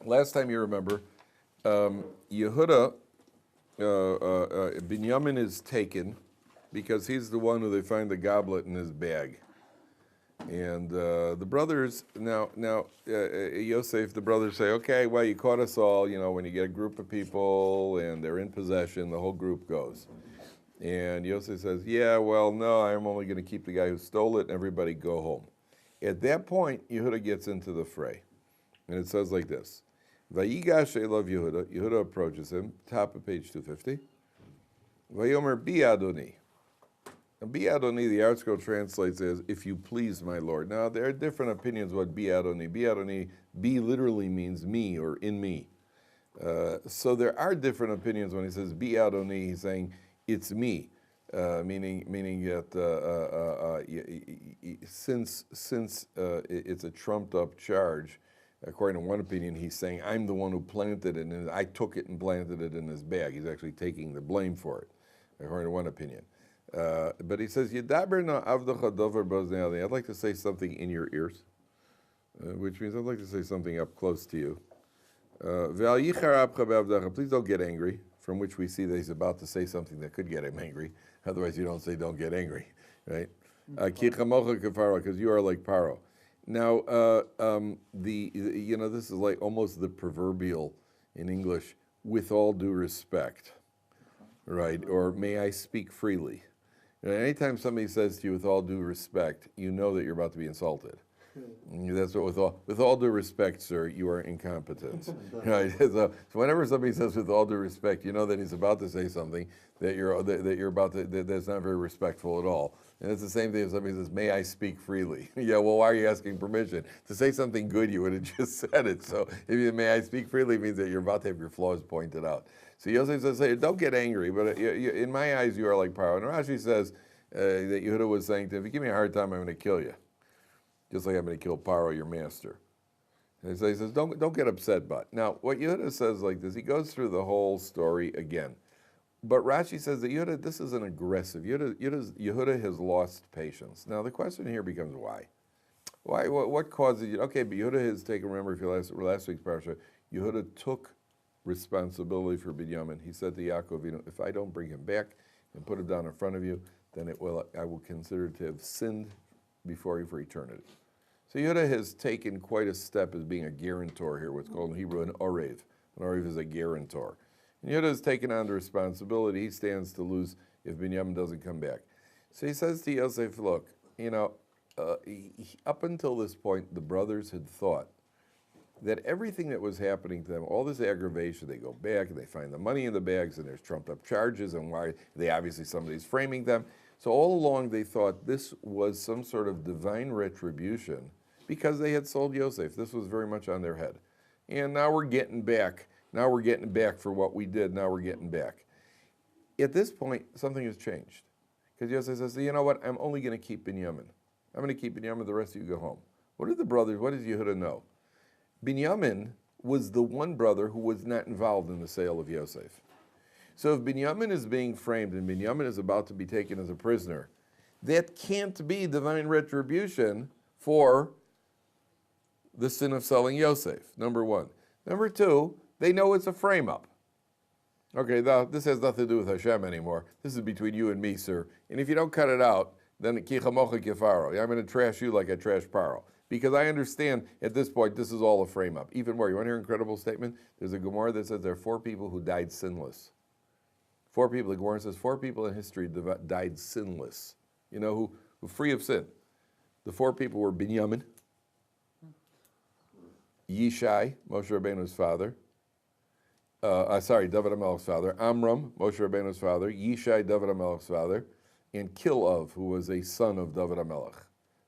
last time you remember, Yehuda, Binyamin is taken because he's the one who they find the goblet in his bag. And the brothers, Yosef, the brothers say, okay, well, you caught us all. You know, when you get a group of people and they're in possession, the whole group goes. And Yosef says, yeah, well, no, I'm only going to keep the guy who stole it, and everybody go home. At that point, Yehuda gets into the fray. And it says like this. Vayigash Elav Yehuda. Yehuda approaches him, top of page 250. Vayomer bi Adoni. Now, bi Adoni, the ArtScroll translates as, if you please, my Lord. Now, there are different opinions what bi Adoni. Bi Adoni, bi literally means me or in me. So there are different opinions when he says bi Adoni, he's saying, it's me. Meaning that since it's a trumped up charge, according to one opinion, he's saying, I'm the one who planted it, and I took it and planted it in his bag. He's actually taking the blame for it, according to one opinion. But he says, I'd like to say something in your ears, which means I'd like to say something up close to you. Please don't get angry, from which we see that he's about to say something that could get him angry. Otherwise, you don't say, don't get angry, right? Because you are like Paro. Now, this is like almost the proverbial in English, with all due respect, right? Or may I speak freely? And anytime somebody says to you, with all due respect, you know that you're about to be insulted. That's what, with all due respect, sir, you are incompetent. Right? So whenever somebody says, with all due respect, you know that he's about to say something that you're about to, that's not very respectful at all. And it's the same thing if somebody says, may I speak freely? Yeah, well, why are you asking permission? To say something good, you would have just said it. So if you may I speak freely means that you're about to have your flaws pointed out. So Yosef says, hey, don't get angry, but in my eyes, you are like Paro. And Rashi says that Yehuda was saying to him, if you give me a hard time, I'm going to kill you. Just like I'm going to kill Paro, your master. And so he says, don't get upset, but. Now, what Yehuda says like this, he goes through the whole story again. But Rashi says that Yehuda, this is an aggressive. Yehuda has lost patience. Now, the question here becomes why? Why? What causes you? Okay, but Yehuda has taken, remember, if you last week's Parshat, Yehuda took responsibility for Binyamin. He said to Yaakov, if I don't bring him back and put him down in front of you, then I will consider to have sinned before you for eternity. So Yehuda has taken quite a step as being a guarantor here, what's called in Hebrew an orev. An orev is a guarantor. And Yehuda has taken on the responsibility. He stands to lose if Binyamin doesn't come back. So he says to Yosef, look, up until this point, the brothers had thought that everything that was happening to them, all this aggravation, they go back and they find the money in the bags and there's trumped up charges and why somebody's framing them. So all along they thought this was some sort of divine retribution because they had sold Yosef. This was very much on their head. And now we're getting back. Now we're getting back for what we did. Now we're getting back. At this point, something has changed. Because Yosef says, you know what? I'm only going to keep Binyamin. I'm going to keep Binyamin. The rest of you go home. What did the brothers, what does Yehuda know? Binyamin was the one brother who was not involved in the sale of Yosef. So if Binyamin is being framed and Binyamin is about to be taken as a prisoner, that can't be divine retribution for the sin of selling Yosef, number one. Number two, they know it's a frame-up. Okay, this has nothing to do with Hashem anymore. This is between you and me, sir. And if you don't cut it out, then kichamocha kifaro. I'm going to trash you like I trash Paro. Because I understand at this point, this is all a frame-up. Even more, you want to hear an incredible statement? There's a Gemara that says there are 4 people who died sinless. 4 people, the Gemara says 4 people in history died sinless. You know, who free of sin. The 4 people were Binyamin, Yishai, Moshe Rabbeinu's father, David HaMelech's father, Amram, Moshe Rabbeinu's father, Yishai, David HaMelech's father, and Kilov, who was a son of David HaMelech.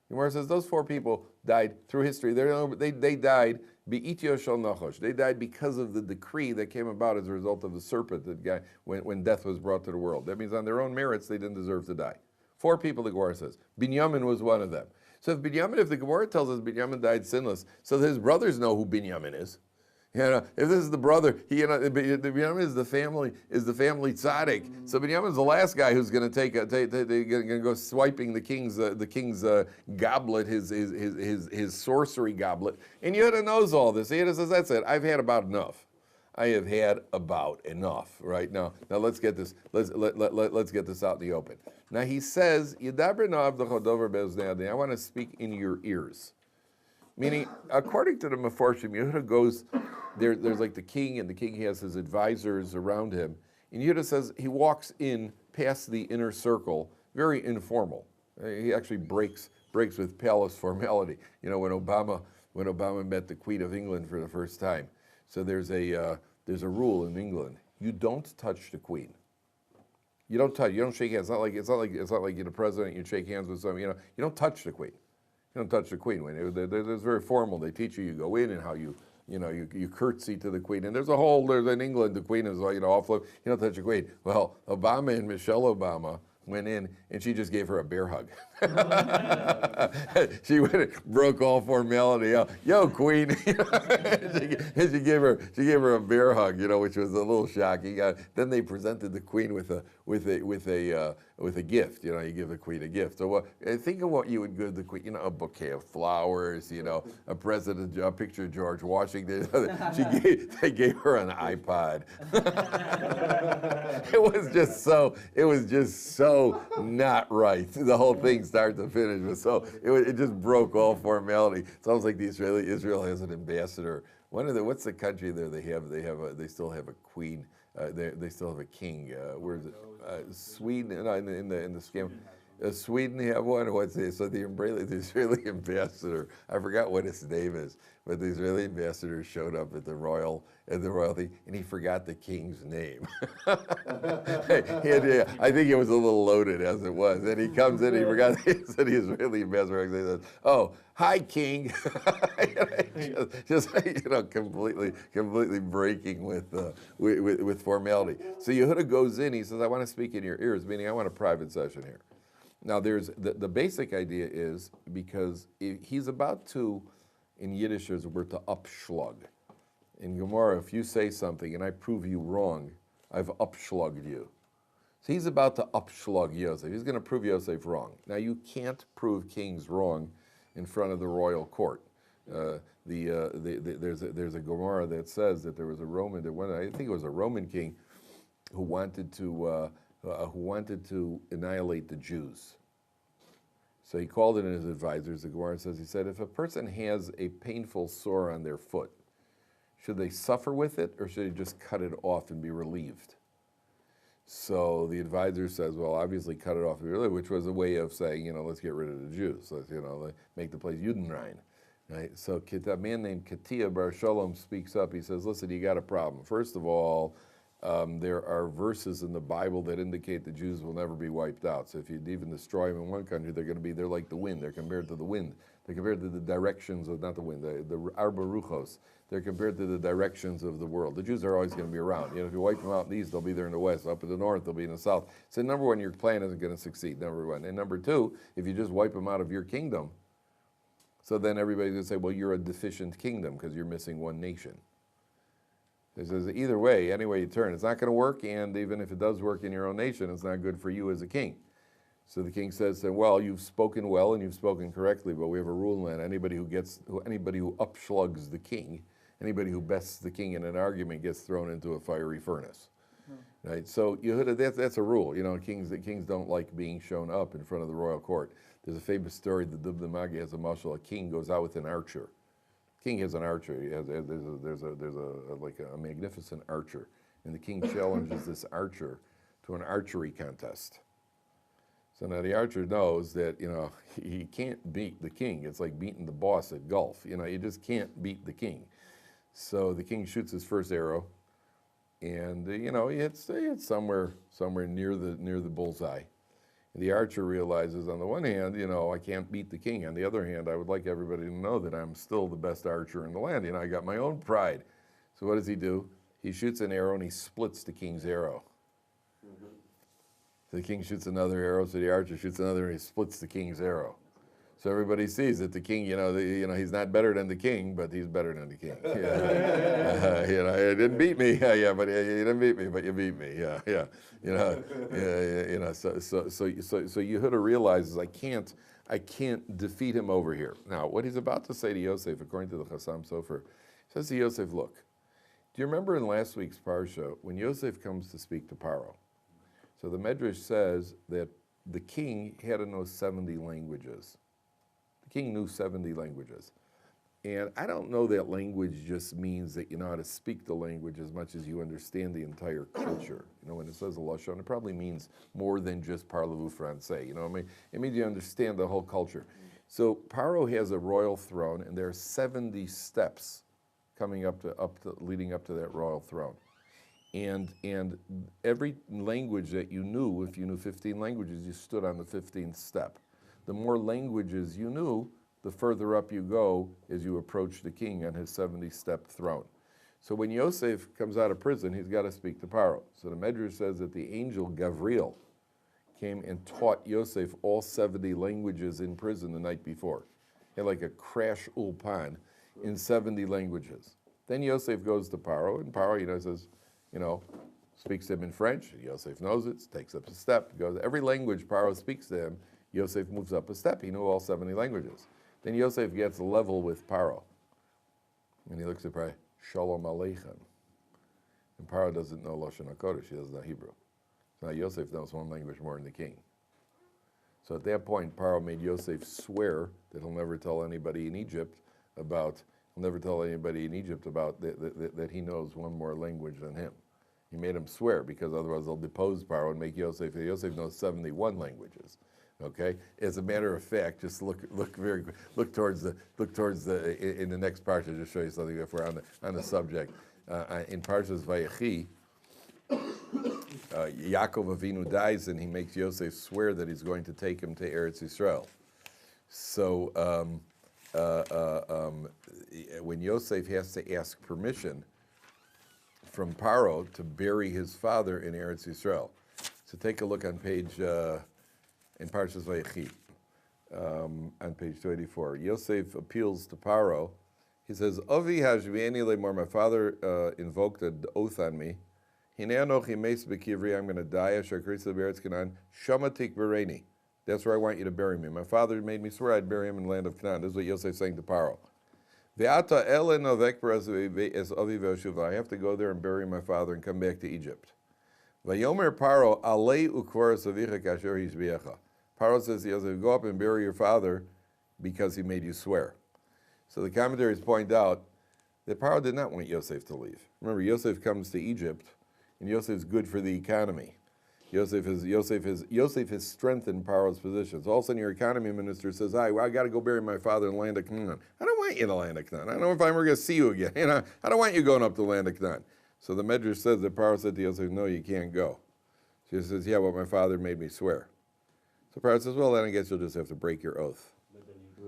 The Gemara says those 4 people died through history. They died be'ityo shel nachosh. They died because of the decree that came about as a result of the serpent that guy when death was brought to the world. That means on their own merits they didn't deserve to die. 4 people, the Gemara says. Binyamin was one of them. So if the Gemara tells us Binyamin died sinless, so his brothers know who Binyamin is. You know, if this is the brother, Binyamin is the family tzaddik. So Binyamin's the last guy who's going to going to go swiping the king's goblet, his sorcery goblet. And Yehuda knows all this. Yehuda says, "That's it. I've had about enough. I have had about enough." Right now let's get this. Let's get this out in the open. Now he says, "Yidaber na'av d'chodover be'oznei." I want to speak in your ears. Meaning, according to the Meforshim, Yehuda goes, there's like the king, and the king has his advisors around him. And Yehuda says he walks in past the inner circle, very informal. He actually breaks with palace formality. You know, when Obama met the Queen of England for the first time. So there's a rule in England: you don't touch the Queen. You don't shake hands. It's not like you're the president. You shake hands with someone. You don't touch the Queen. You don't touch the Queen. It's very formal. They teach you go in and how you curtsy to the Queen. And there's in England, the Queen is all flip. You don't touch the Queen. Well, Obama and Michelle Obama went in and she just gave her a bear hug. She went and broke all formality. Yo, Queen. she gave her a bear hug, which was a little shocking. Then they presented the Queen with a gift. You give the Queen a gift. So think of what you would give the Queen. A bouquet of flowers. A picture of George Washington. They gave her an iPod. It was just so not right. The whole thing, start to finish, was it just broke all formality. It's almost like Israel has an ambassador. What's the country there? They still have a queen. They still have a king. Where is it? Sweden. In the scam. Sweden have one. So the Israeli ambassador, I forgot what his name is, but the Israeli ambassador showed up at the royalty, and he forgot the king's name. I think it was a little loaded as it was. And he comes in, he forgot. He said the Israeli ambassador. He says, "Oh, hi, King." just completely breaking with formality. So Yehuda goes in. He says, "I want to speak in your ears," meaning I want a private session here. Now, there's the basic idea is because he's about to, in Yiddish, there's a word to upschlug. In Gemara, if you say something and I prove you wrong, I've upschlugged you. So he's about to upschlug Yosef. He's going to prove Yosef wrong. Now, you can't prove kings wrong in front of the royal court. There's a Gemara that says that there was a Roman, I think it was a Roman king who wanted to annihilate the Jews. So he called in his advisors. The Gemara says, he said, if a person has a painful sore on their foot, should they suffer with it or should they just cut it off and be relieved? So the advisor says, well, obviously cut it off and be relieved, which was a way of saying, let's get rid of the Jews. Let's, make the place Judenrein. Right? So a man named Katia Bar Shalom speaks up. He says, listen, you got a problem. First of all, there are verses in the Bible that indicate the Jews will never be wiped out. So if you even destroy them in one country, they're like the wind. They're compared to the wind. They're compared to the directions of, not the wind, the Arba Ruchos. They're compared to the directions of the world. The Jews are always going to be around. If you wipe them out in the east, they'll be there in the west. Up in the north, they'll be in the south. So number one, your plan isn't going to succeed, number one. And number two, if you just wipe them out of your kingdom, so then everybody's going to say, well, you're a deficient kingdom because you're missing one nation. He says, either way, any way you turn, it's not going to work, and even if it does work in your own nation, it's not good for you as a king. So the king says, well, you've spoken well and you've spoken correctly, but we have a rule in that anybody who upschlugs the king, anybody who bests the king in an argument gets thrown into a fiery furnace. Right? So Yehuda, that's a rule. Kings don't like being shown up in front of the royal court. There's a famous story, the Dubna Magi has a mashal, a king goes out with an archer. King has an archer. There's a magnificent archer, and the king challenges this archer to an archery contest. So now the archer knows that he can't beat the king. It's like beating the boss at golf. You just can't beat the king. So the king shoots his first arrow, and he hits somewhere near the bullseye. The archer realizes, on the one hand, I can't beat the king. On the other hand, I would like everybody to know that I'm still the best archer in the land. I got my own pride. So what does he do? He shoots an arrow and he splits the king's arrow. Mm-hmm. So the king shoots another arrow, so the archer shoots another and he splits the king's arrow. So everybody sees that the king, he's not better than the king, but he's better than the king. You didn't beat me. Yeah, but you didn't beat me, but you beat me. Yeah. So Yehuda realizes I can't defeat him over here. Now, what he's about to say to Yosef, according to the Chassam Sofer, says to Yosef, look, do you remember in last week's Parsha when Yosef comes to speak to Paro? So the Medrash says that the king had to know 70 languages. The king knew 70 languages. And I don't know that language just means that you know how to speak the language as much as you understand the entire culture. You know, when it says a lashon, it probably means more than just parlez-vous français. You know what I mean? It means you understand the whole culture. So Paro has a royal throne, and there are 70 steps coming leading up to that royal throne. And every language that you knew, if you knew 15 languages, you stood on the 15th step. The more languages you knew, the further up you go as you approach the king on his 70-step throne. So when Yosef comes out of prison, he's got to speak to Paro. So the Medrash says that the angel Gavriel came and taught Yosef all 70 languages in prison the night before. He had like a crash ulpan in 70 languages. Then Yosef goes to Paro, and Paro, says, speaks to him in French. Yosef knows it, takes up a step, goes. Every language Paro speaks to him, Yosef moves up a step. He knew all 70 languages. Then Yosef gets level with Paro. And he looks at Paro, Shalom Aleichem. And Paro doesn't know Lashon HaKodesh, he doesn't know Hebrew. So now Yosef knows one language more than the king. So at that point, Paro made Yosef swear that he'll never tell anybody in Egypt about that he knows one more language than him. He made him swear because otherwise they'll depose Paro and make Yosef. Yosef knows 71 languages. Okay. As a matter of fact, just look towards the in the next parsha. Just show you something if we're on the subject. In Parshas Vayigash, Yaakov Avinu dies and he makes Yosef swear that he's going to take him to Eretz Yisrael. So when Yosef has to ask permission from Paro to bury his father in Eretz Yisrael. So take a look on page. In Parshas Vayigash, on page 284, Yosef appeals to Paro. He says, Avi hashvieni lemor, my father invoked an oath on me. Hinei anochi meis b'kivri, I'm going to die. Asher krisa b'eretz Canaan, shamatik bereni. That's where I want you to bury me. My father made me swear I'd bury him in the land of Canaan. This is what Yosef's saying to Paro. Ve'ata ele novek es avi ve'oshuva. I have to go there and bury my father and come back to Egypt. Vayomer Paro alei ukvaras avicha kasher hishbiecha. Paro says to Yosef, go up and bury your father because he made you swear. So the commentaries point out that Paro did not want Yosef to leave. Remember, Yosef comes to Egypt, and Yosef's good for the economy. Yosef has strengthened Paro's position. So all of a sudden your economy minister says, I got to go bury my father in the land of Canaan. I don't want you in the land of Canaan. I don't know if I'm ever going to see you again. I don't want you going up to the land of Canaan. So the Medrash says that Paro said to Yosef, no, you can't go. She says, yeah, well, my father made me swear. So Paro says, well, then I guess you'll just have to break your oath.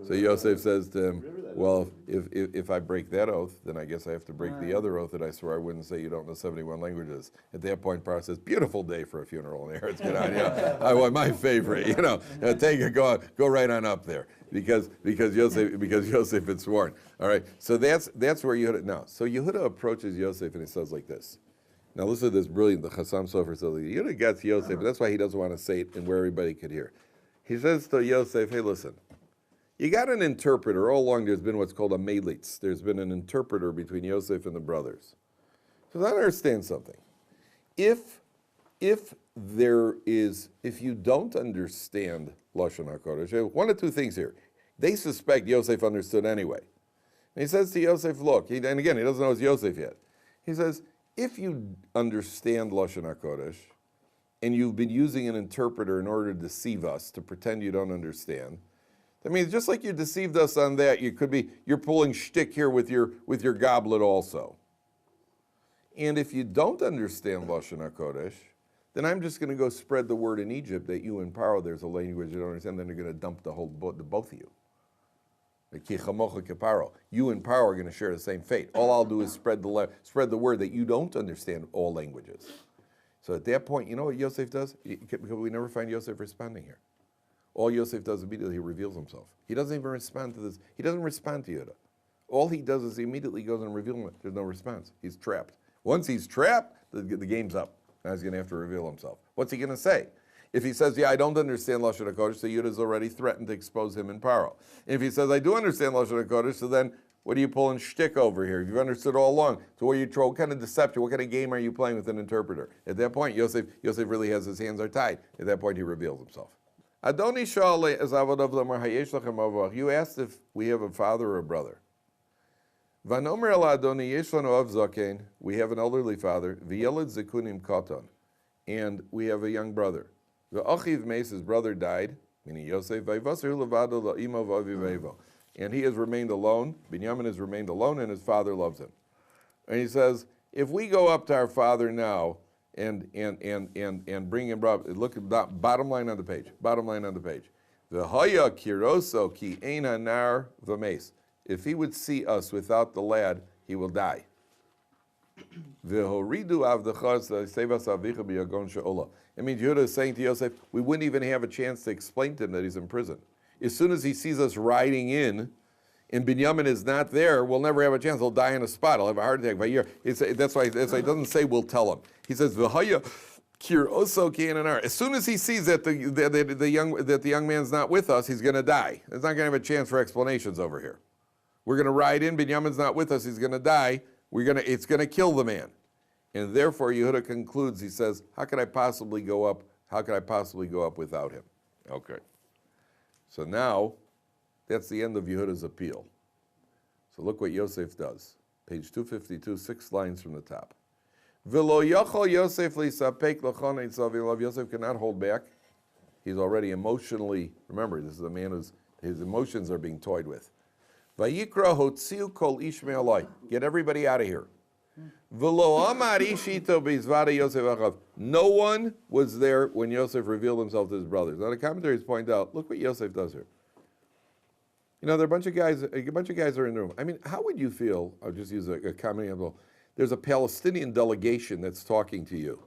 So Yosef says to him, well, if I break that oath, then I guess I have to break the other oath that I swore I wouldn't say you don't know 71 languages. At that point, Paro says, beautiful day for a funeral in Eretz Canaan. I want my favorite, take it, go right on up there. Because Yosef had sworn. All right, so that's where Yehuda, now, so Yehuda approaches Yosef and he says like this. Now listen to this brilliant, the Chassam Sofer says, Yehuda gets Yosef, and that's why he doesn't want to say it and where everybody could hear. He says to Yosef, hey, listen, you got an interpreter. All along there's been what's called a melitz. There's been an interpreter between Yosef and the brothers. So I understand something. If you don't understand Lashon HaKodesh, one of two things here. They suspect Yosef understood anyway. And he says to Yosef, look, and again, he doesn't know it's Yosef yet. He says, if you understand Lashon HaKodesh, and you've been using an interpreter in order to deceive us, to pretend you don't understand, that means just like you deceived us on that, you're pulling shtick here with your goblet also. And if you don't understand Lashon HaKodesh, then I'm just going to go spread the word in Egypt that you and Paro, there's a language you don't understand, then they're going to dump the both of you. You and Paro are going to share the same fate. All I'll do is spread the word that you don't understand all languages. So at that point, you know what Yosef does? Because we never find Yosef responding here. All Yosef does immediately, he reveals himself. He doesn't even respond to this. He doesn't respond to Yehuda. All he does is he immediately goes and reveals it. There's no response. He's trapped. Once he's trapped, the game's up. Now he's going to have to reveal himself. What's he going to say? If he says, yeah, I don't understand Lashon HaKodesh, so Yudah's already threatened to expose him in Paro. If he says, I do understand Lashon HaKodesh, so then what are you pulling shtick over here? You've understood all along. So what kind of deception, what kind of game are you playing with an interpreter? At that point, Yosef really has his hands are tied. At that point, he reveals himself. Adoni Sha'ale as Avodav Lamar Hayesh Lachem Avach. You asked if we have a father or a brother. Vanomer El Adoni Yesh Lanu Av Zaken. We have an elderly father. V'yeled Zekunim Katan. And we have a young brother. V'achiv Meis, his brother died, meaning Yosef. V'yvaser Levado La'imo V'avi V'evo. And he has remained alone. Binyamin has remained alone, and his father loves him. And he says, if we go up to our father now and bring him up, look at the bottom line on the page. Bottom line on the page. V'haya kiroso ki ein hanar v'meis. If he would see us without the lad, he will die. V'horidu avdechas sevas avicha biyagon she'ola. It means Yehuda is saying to Yosef, we wouldn't even have a chance to explain to him that he's in prison. As soon as he sees us riding in, and Binyamin is not there, we'll never have a chance. He'll die on a spot. He'll have a heart attack by year. That's why it doesn't say we'll tell him. He says, "V'haya kir oso ki'enanar." As soon as he sees that the young man's not with us, he's going to die. He's not going to have a chance for explanations over here. We're going to ride in. Binyamin's not with us. He's going to die. It's going to kill the man. And therefore, Yehuda concludes. He says, "How could I possibly go up? How could I possibly go up without him?" Okay. So now, that's the end of Yehuda's appeal. So look what Yosef does. Page 252, 6 lines from the top. V'lo yachol Yosef lisapek l'chon eitzav ilav. Yosef cannot hold back. He's already emotionally, remember, this is a man his emotions are being toyed with. Vayikra hotziu kol ish me'alai. Get everybody out of here. V'lo amar ishito b'izvada Yosef achav. No one was there when Yosef revealed himself to his brothers. Now the commentaries point out, look what Yosef does here. You know, there are a bunch of guys are in the room. I mean, how would you feel, I'll just use a common example, there's a Palestinian delegation that's talking to you.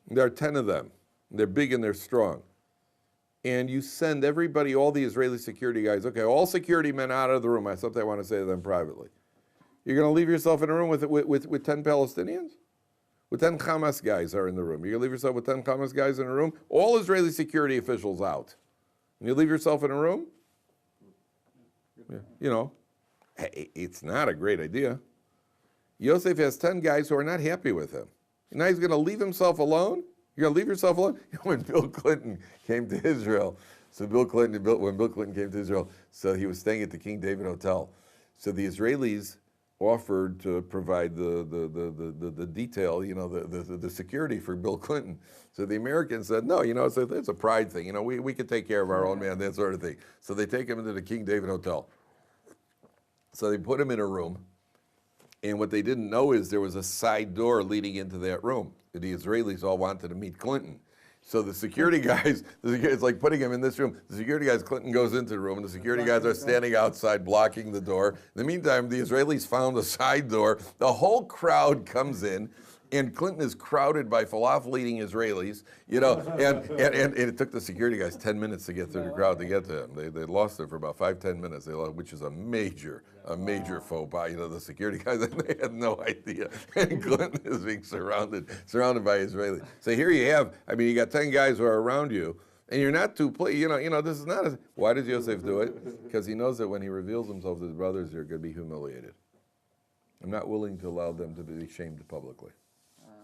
There are 10 of them. They're big and they're strong. And you send everybody, all the Israeli security guys, okay, all security men out of the room. That's something I want to say to them privately. You're going to leave yourself in a room with 10 Palestinians? With 10 Hamas guys are in the room. You're going to leave yourself with 10 Hamas guys in a room? All Israeli security officials out. And you leave yourself in a room? Yeah. You know, it's not a great idea. Yosef has 10 guys who are not happy with him. And now he's going to leave himself alone? You're going to leave yourself alone? When Bill Clinton came to Israel, when Bill Clinton came to Israel, so he was staying at the King David Hotel. So the Israelis offered to provide the detail, you know, the security for Bill Clinton. So the Americans said, no, you know, it's a pride thing. You know, we can take care of our own man, that sort of thing. So they take him into the King David Hotel. So they put him in a room, and what they didn't know is there was a side door leading into that room. The Israelis all wanted to meet Clinton. So the security guys, it's like putting him in this room. The security guys, Clinton goes into the room, and the security guys are standing outside blocking the door. In the meantime, the Israelis found a side door. The whole crowd comes in, and Clinton is crowded by falafel-eating Israelis, you know, and it took the security guys 10 minutes to get through the crowd to get to him. They lost it for about 5-10 minutes, which is a major faux pas. You know, the security guys, they had no idea. And Clinton is being surrounded by Israelis. So here you have, I mean, you got 10 guys who are around you, and you're not too, you know, this is not, why does Yosef do it? Because he knows that when he reveals himself to his brothers, they're going to be humiliated. I'm not willing to allow them to be shamed publicly.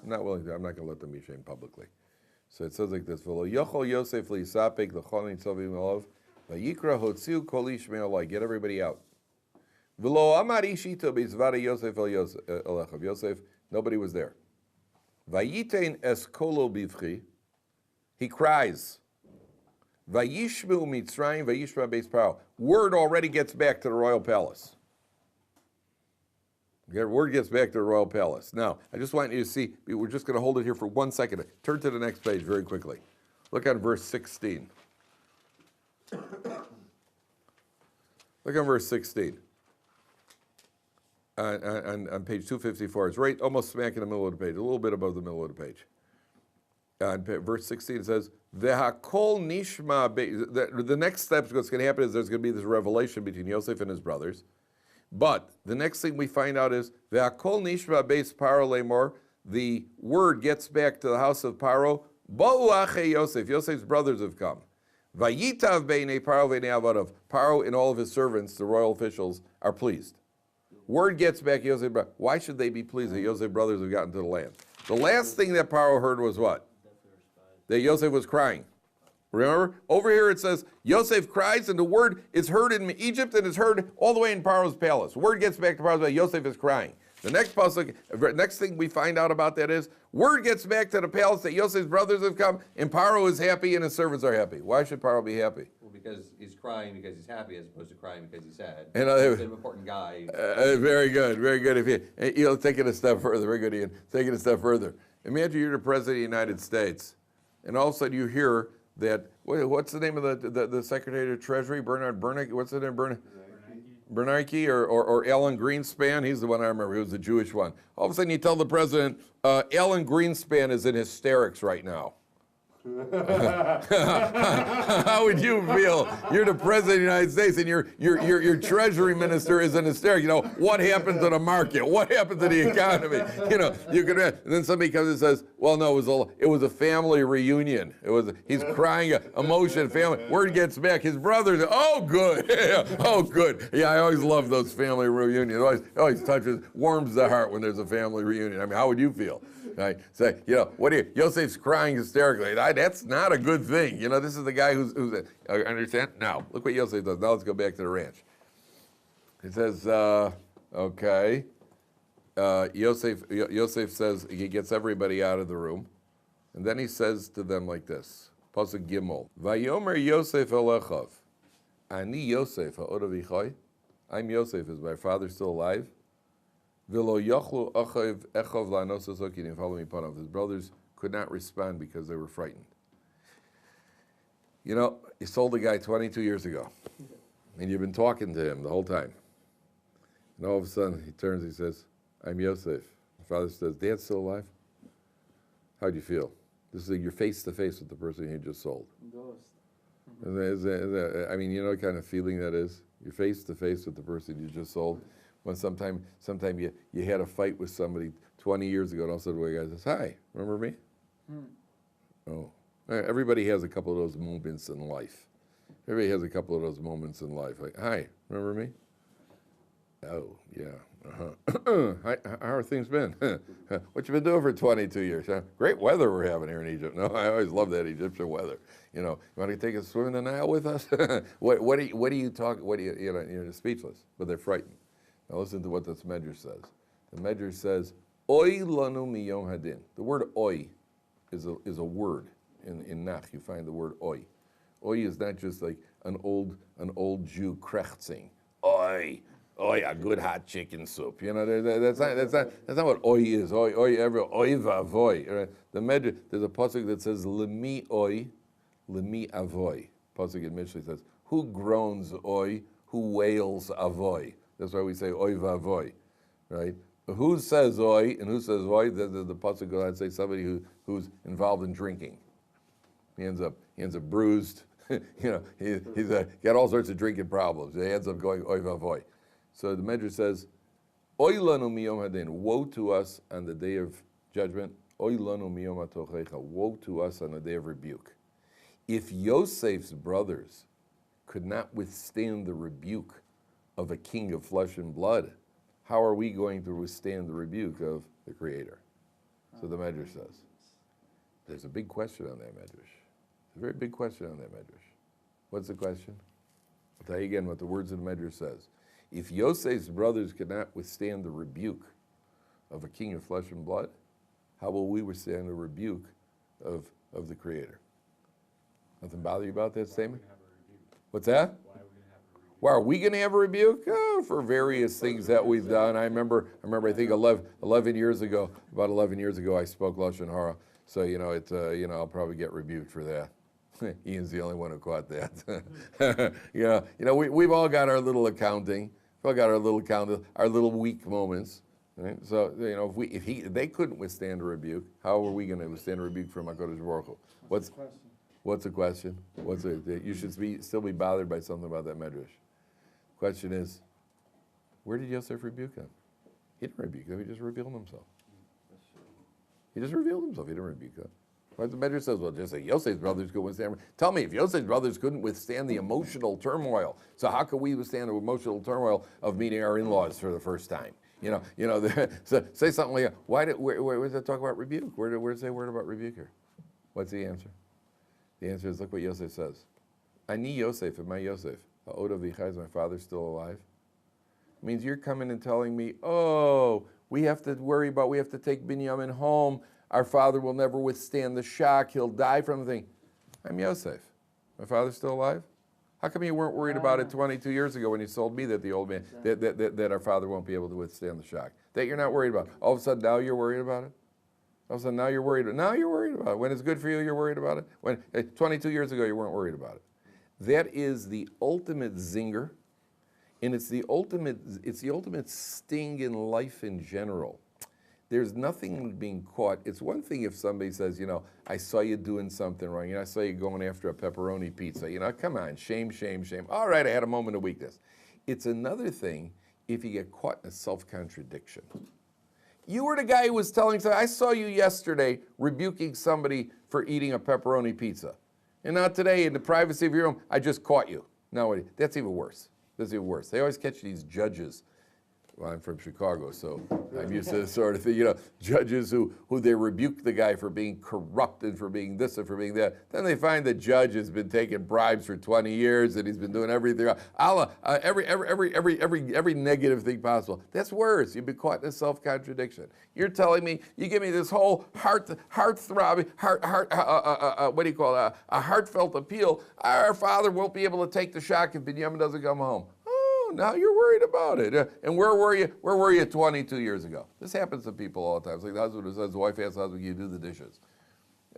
I'm not going to let them be shamed publicly. So it says like this: "V'lo yochol Yosef li'isapek l'chol nitzavim olav, vayikra hotziu kol ish me'alai." Get everybody out. V'lo amar ishito b'izvara Yosef el Elechav. Yosef, nobody was there. Vayitein es kolo bivchi. He cries. Vayishmu Mitzrayim vayishma beis Paro. Word already gets back to the royal palace. Word gets back to the royal palace. Now, I just want you to see, we're just going to hold it here for 1 second. Turn to the next page very quickly. Look at verse 16. Look at verse 16. On page 254. It's right almost smack in the middle of the page, a little bit above the middle of the page. On verse 16 it says, V'hakol nishma. The next step, what's going to happen is there's going to be this revelation between Yosef and his brothers. But the next thing we find out is Ve'akol nishma beis Paro lemor. The word gets back to the house of Paro. Bo'u achei Yosef. Yosef's brothers have come. Vayitav beinei Paro veinei avadav. Paro and all of his servants, the royal officials, are pleased. Word gets back, Yosef. Why should they be pleased that Yosef's brothers have gotten to the land? The last thing that Paro heard was what? That Yosef was crying. Remember? Over here it says, Yosef cries, and the word is heard in Egypt, and is heard all the way in Paro's palace. Word gets back to Paro that Yosef is crying. The next pasuk, next thing we find out about that is, word gets back to the palace that Yosef's brothers have come, and Paro is happy, and his servants are happy. Why should Paro be happy? Well, because he's crying because he's happy, as opposed to crying because he's sad. And he's an important guy. Very good, very good. If you take it a step further, very good, Ian. Take it a step further. Imagine you're the president of the United States, and all of a sudden you hear that, what's the name of the Secretary of Treasury? Bernanke, what's the name? Bernanke or Alan Greenspan? He's the one I remember. He was the Jewish one. All of a sudden you tell the president, Alan Greenspan is in hysterics right now. How would you feel? You're the president of the United States, and your treasury minister is in hysterics. You know, what happened to the market? What happened to the economy? You know, you could. And then somebody comes and says, "Well, no, it was a family reunion. He's crying, emotion, family." Word gets back, his brothers. Oh, good. Oh, good. Yeah, I always love those family reunions. Always touches, warms the heart when there's a family reunion. I mean, how would you feel? Right? Say, you know, Yosef's crying hysterically. That's not a good thing. You know, this is the guy who's understand? Now, look what Yosef does. Now let's go back to the ranch. It says, okay. Yosef says, he gets everybody out of the room. And then he says to them like this. Pasuk Gimel. Vayomer Yosef elechav. Ani Yosef ha'odav ichai. I'm Yosef. Is my father still alive? His brothers could not respond because they were frightened. You know, you sold a guy 22 years ago, and you've been talking to him the whole time. And all of a sudden, he turns, he says, I'm Yosef. The father says, Dad's still alive? How'd you feel? This is you're face-to-face with the person you just sold. Ghost. I mean, you know what kind of feeling that is? You're face-to-face with the person you just sold. When sometime you had a fight with somebody 20 years ago, and all of a sudden the guy says, hi, remember me? Oh. Everybody has a couple of those moments in life. Everybody has a couple of those moments in life. Like, hi, remember me? Oh, yeah. Hi, how are things been? What you been doing for 22 years? Huh? Great weather we're having here in Egypt. No, I always love that Egyptian weather. You know, you want to take a swim in the Nile with us? What do you talk? You're speechless, but they're frightened. Now listen to what this Medrash says. The Medrash says, "Oy lanu miyom hadin." The word "oy" is a word in Nach. You find the word "oy." Oy is not just like an old Jew krechtzing. Oy, a good hot chicken soup. You know, that's not what oy is. Oy vavoy. Right? The Medrash, there's a pasuk that says lemi oy, lemi avoy. Pasuk in Mishlei says, "Who groans oy? Who wails avoy?" That's why we say oy vavoy, right? Who says oy and who says oy? The pasuk goes on to say somebody who's involved in drinking. He ends up bruised. You know, he's got all sorts of drinking problems. He ends up going oy vavoy. So the Medrash says, oy lanu miyom hadin. Woe to us on the day of judgment. Oy lanu miyom hatochecha. Woe to us on the day of rebuke. If Yosef's brothers could not withstand the rebuke of a king of flesh and blood, how are we going to withstand the rebuke of the Creator? So the Medrash says. There's a big question on that Medrash. A very big question on that Medrash. What's the question? I'll tell you again what the words of the Medrash says. If Yosef's brothers could not withstand the rebuke of a king of flesh and blood, how will we withstand the rebuke of the Creator? Nothing bother you about that statement? What's that? Why are we going to have a rebuke? Oh, for various things that we've done. I remember. I think 11 years ago, about 11 years ago, I spoke Lashon Hara. So I'll probably get rebuked for that. Ian's the only one who caught that. We've all got our little accounting. We've all got our little weak moments. Right? So if they couldn't withstand a rebuke, how are we going to withstand a rebuke from HaKadosh Baruch Hu? What's the question? You should still be bothered by something about that Medrash. Question is, Where did Yosef rebuke them? He didn't rebuke them. He just revealed himself. He just revealed himself. He didn't rebuke them. Right? The Medrash says, well, just say Yosef's brothers could withstand. Tell me, if Yosef's brothers couldn't withstand the emotional turmoil, so how could we withstand the emotional turmoil of meeting our in-laws for the first time? So say something like, where does it talk about rebuke? Where does it say a word about rebuke here? What's the answer? The answer is, look what Yosef says. Ani Yosef, and my Yosef, ha'oda v'chai, is my father still alive? It means you're coming and telling me, oh, we have to take Binyamin home. Our father will never withstand the shock. He'll die from the thing. I'm Yosef. My father's still alive? How come you weren't worried about it 22 years ago when you told me that the old man, that our father won't be able to withstand the shock? That you're not worried about. All of a sudden now you're worried about it? All of a sudden now you're worried about it. When it's good for you, you're worried about it? When 22 years ago you weren't worried about it. That is the ultimate zinger, and it's the ultimate sting in life in general. There's nothing being caught. It's one thing if somebody says, I saw you doing something wrong. I saw you going after a pepperoni pizza. Come on, shame, shame, shame. All right, I had a moment of weakness. It's another thing if you get caught in a self-contradiction. You were the guy who was telling somebody, I saw you yesterday rebuking somebody for eating a pepperoni pizza. And now today, in the privacy of your room, I just caught you. No, that's even worse. That's even worse. They always catch these judges. Well, I'm from Chicago, so I'm used to this sort of thing. Judges who they rebuke the guy for being corrupt and for being this and for being that. Then they find the judge has been taking bribes for 20 years and he's been doing everything, every negative thing possible. That's worse. You've been caught in a self-contradiction. You're telling me, you give me this whole heart-throbbing, a heartfelt appeal. Our father won't be able to take the shock if Binyamin doesn't come home. Now you're worried about it. And where were you 22 years ago? This happens to people all the time. It's like the husband who says, the wife asks the husband, you do the dishes.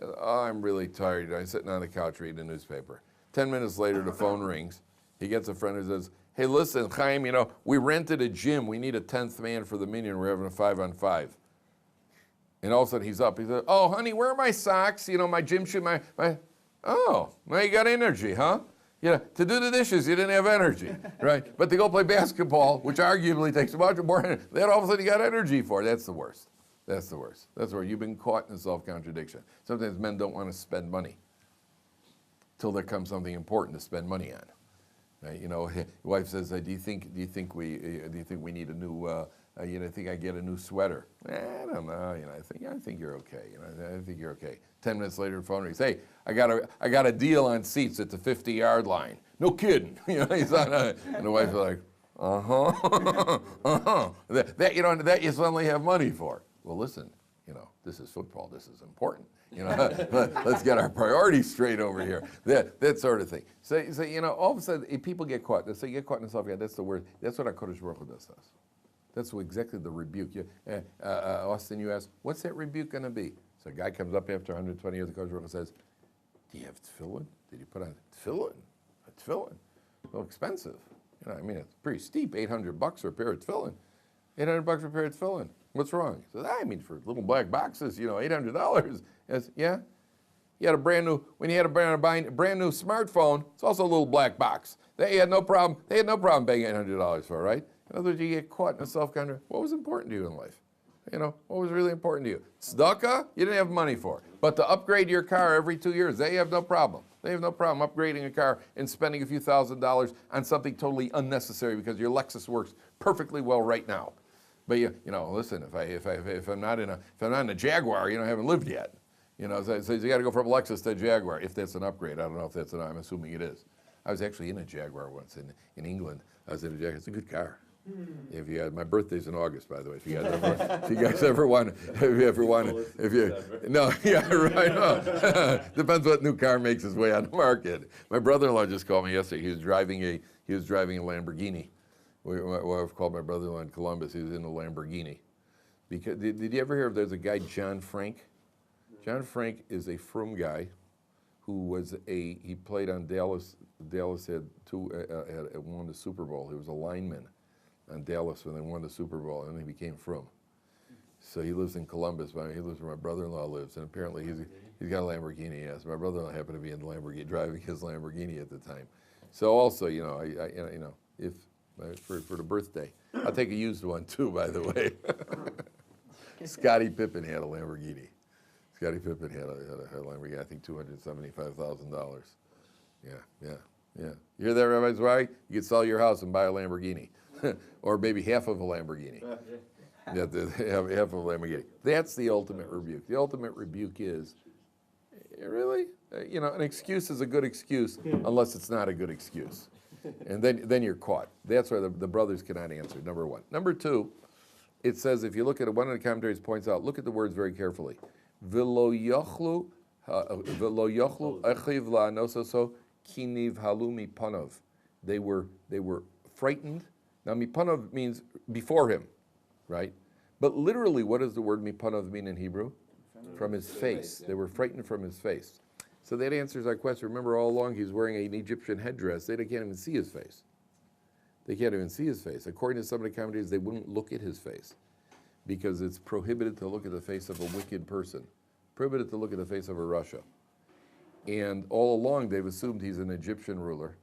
Oh, I'm really tired. I'm sitting on the couch reading the newspaper. 10 minutes later, the phone rings. He gets a friend who says, hey, listen, Chaim, we rented a gym. We need a 10th man for the minyan. We're having a 5-on-5. And all of a sudden he's up. He says, oh, honey, where are my socks? My gym shoe, oh, now you got energy, huh? To do the dishes, you didn't have energy, right? But to go play basketball, which arguably takes much more energy, then all of a sudden you got energy for it. That's the worst. That's the worst. That's where you've been caught in self-contradiction. Sometimes men don't want to spend money till there comes something important to spend money on. Right? Your wife says, do you think we need a new? Think I get a new sweater? I don't know. I think you're okay. I think you're okay. 10 minutes later, the phone rings. Hey, I got a deal on seats at the 50-yard line. No kidding. He's on. And the wife's like, that you suddenly have money for. Well, listen. This is football. This is important. Let's get our priorities straight over here. That sort of thing. So all of a sudden, if people get caught, they get caught in self. That's the word. That's what our Kodesh Baruch Hu does to us. That's exactly the rebuke. Austin, you ask, what's that rebuke going to be? So a guy comes up after 120 years, the Kodesh Baruch Hu says, do you have tefillin? Did you put on tefillin? A tefillin? Well, expensive. It's pretty steep, $800 for a pair of tefillin. $800 for a pair of tefillin. What's wrong? He says, for little black boxes, $800. Yeah? You had when you had a brand new smartphone, it's also a little black box. They had no problem paying $800 for it, right? In other words, you get caught in a self-contradiction. What was important to you in life? What was really important to you? Tzedakah, you didn't have money for. But to upgrade your car every 2 years, they have no problem. They have no problem upgrading a car and spending a few $1,000s on something totally unnecessary because your Lexus works perfectly well right now. But listen, if I'm not in a Jaguar, I haven't lived yet. So you got to go from Lexus to a Jaguar if that's an upgrade. I don't know if that's I'm assuming it is. I was actually in a Jaguar once in England. I was in a Jaguar. It's a good car. If you my birthday's in August, by the way. If you guys ever want, depends what new car makes its way on the market. My brother-in-law just called me yesterday. He was driving a Lamborghini. I've called my brother-in-law in Columbus. He was in a Lamborghini. Because did you ever hear of? There's a guy, John Frank. John Frank is a frum guy who he played on Dallas. Dallas had won the Super Bowl. He was a lineman on Dallas when they won the Super Bowl, and he became frum. So he lives in Columbus. He lives where my brother-in-law lives, and apparently he's got a Lamborghini. Yes, my brother-in-law happened to be in the Lamborghini, driving his Lamborghini at the time. So also, if for the birthday. I'll take a used one too, by the way. Scottie Pippen had a Lamborghini. Scottie Pippen had a Lamborghini, I think $275,000. Yeah. You hear that, Rabbi Zwei? You could sell your house and buy a Lamborghini. Or maybe half of a Lamborghini. Yeah, half of a Lamborghini. That's the ultimate rebuke. The ultimate rebuke is, really? An excuse is a good excuse unless it's not a good excuse. And then you're caught. That's why the brothers cannot answer, number one. Number two, it says, if you look at it, one of the commentaries points out, look at the words very carefully. V'lo yochlu achiv la'anososo ki nivhalu mipanov. They were frightened. Now mipanov means before him, right? But literally, what does the word mipanov mean in Hebrew? From his face. They were frightened from his face. So that answers our question. Remember, all along he's wearing an Egyptian headdress. They can't even see his face. They can't even see his face. According to some of the commentators, they wouldn't look at his face because it's prohibited to look at the face of a wicked person, prohibited to look at the face of a Russia. And all along, they've assumed he's an Egyptian ruler.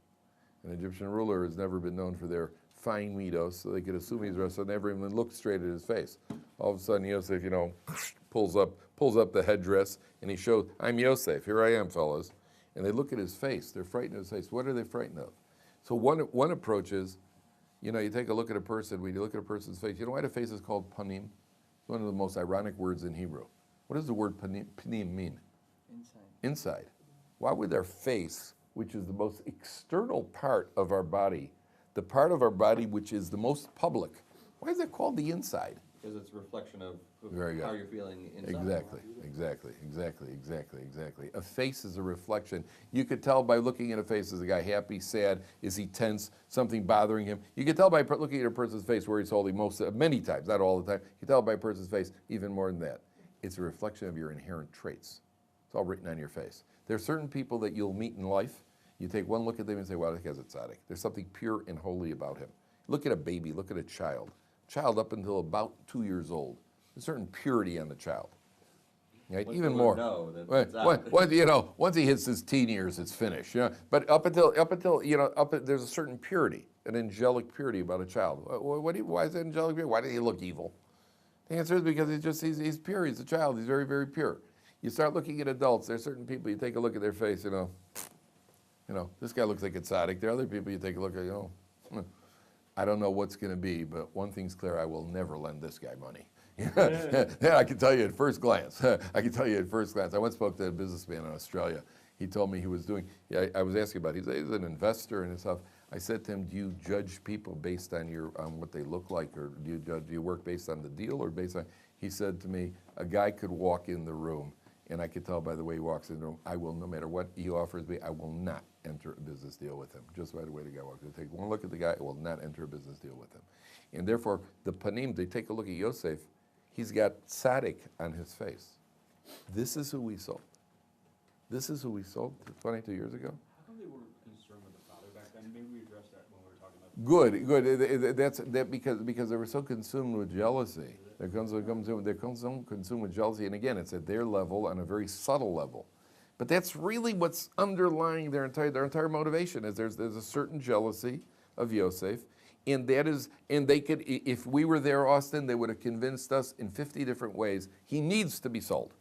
An Egyptian ruler has never been known for their fine midos, so they could assume he's Russia, never even look straight at his face. All of a sudden, Yosef, pulls up the headdress, and he shows, I'm Yosef, here I am, fellas. And they look at his face. They're frightened of his face. What are they frightened of? So one approach is, you take a look at a person, when you look at a person's face, you know why the face is called panim? It's one of the most ironic words in Hebrew. What does the word panim mean? Inside. Why would their face, which is the most external part of our body, the part of our body which is the most public, why is it called the inside? Because it's a reflection of Very how good. you're feeling inside. Exactly. A face is a reflection. You could tell by looking at a face, is the guy happy, sad, is he tense, something bothering him? You can tell by looking at a person's face where he's holding many times, not all the time. You can tell by a person's face even more than that. It's a reflection of your inherent traits. It's all written on your face. There are certain people that you'll meet in life. You take one look at them and say, wow, that guy's a tzaddik. There's something pure and holy about him. Look at a baby, look at a child. Child up until about 2 years old. There's a certain purity on the child. Right? Once Even the more. word no, then it's out. Once he hits his teen years, it's finished. But up until there's a certain purity, an angelic purity about a child. Why is that angelic purity? Why did he look evil? The answer is because he's pure. He's a child. He's very, very pure. You start looking at adults. There's certain people, you take a look at their face, this guy looks like a tzaddik. There are other people you take a look at, I don't know what's going to be, but one thing's clear, I will never lend this guy money. Yeah, I can tell you at first glance. I once spoke to a businessman in Australia. He told me he was doing, I was asking about, he's an investor and stuff. I said to him, do you judge people based on what they look like, or do you work based on the deal or based on, he said to me, a guy could walk in the room and I could tell by the way he walks in the room, no matter what he offers me, I will not enter a business deal with him. Just by the way the guy walks in. Take one look at the guy, I will not enter a business deal with him. And therefore, the panim, they take a look at Yosef, he's got tzaddik on his face. This is who we sold. 22 years ago. How come they weren't concerned with the father back then? Maybe we addressed that when we were talking about Good. Because they were so consumed with jealousy. They're consumed with jealousy, and again, it's at their level, on a very subtle level. But that's really what's underlying their entire motivation. Is there's a certain jealousy of Yosef, and they could, if we were there, Austin, they would have convinced us in 50 different ways he needs to be sold.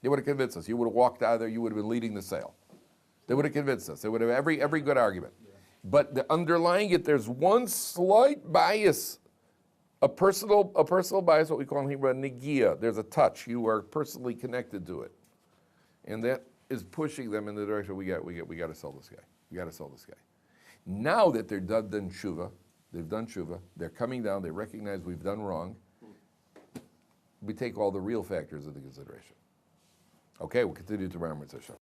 They would have convinced us. You would have walked out of there. You would have been leading the sale. They would have convinced us. They would have every good argument. But the underlying it, there's one slight bias, a personal bias, what we call in Hebrew a negia. There's a touch. You are personally connected to it, and that is pushing them in the direction we got to sell this guy. We got to sell this guy. Now that they're done tshuva, they're coming down. They recognize we've done wrong. We take all the real factors into consideration. Okay, we'll continue tomorrow, Mitzvah.